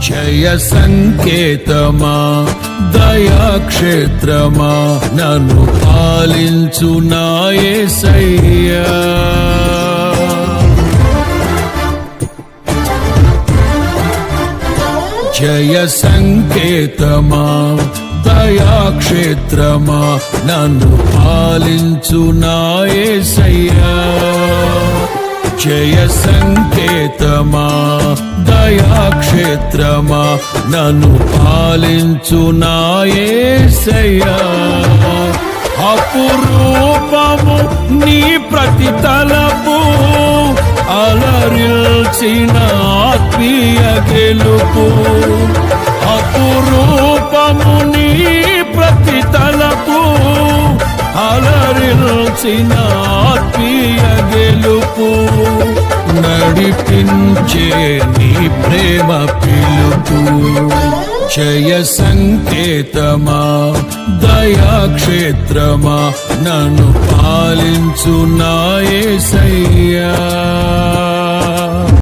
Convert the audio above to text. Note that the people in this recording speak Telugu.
జయ సంకేతమా దయాక్షేత్రమా నన్ను పాలించు నా యేసయ్యా. జయ సంకేతమా దయాక్షేత్రమా నన్ను పాలించు నా యేసయ్యా. జయ సంకేతమా దయాక్షేత్రమా నన్ను పాలించు నా యేసయ్యా. అపురూపము నీ ప్రతి తలపు అలరిల్చిన ఆత్మీయ గెలుపు. అపురూపము నీ ప్రతి తలపు అలరిల్చిన ఆత్మీయ గెలుపు. నడిపించే నీ ప్రేమ పిలుపు. జయ సంకేతమా దయాక్షేత్రమా నన్ను పాలించు నా యేసయ్యా.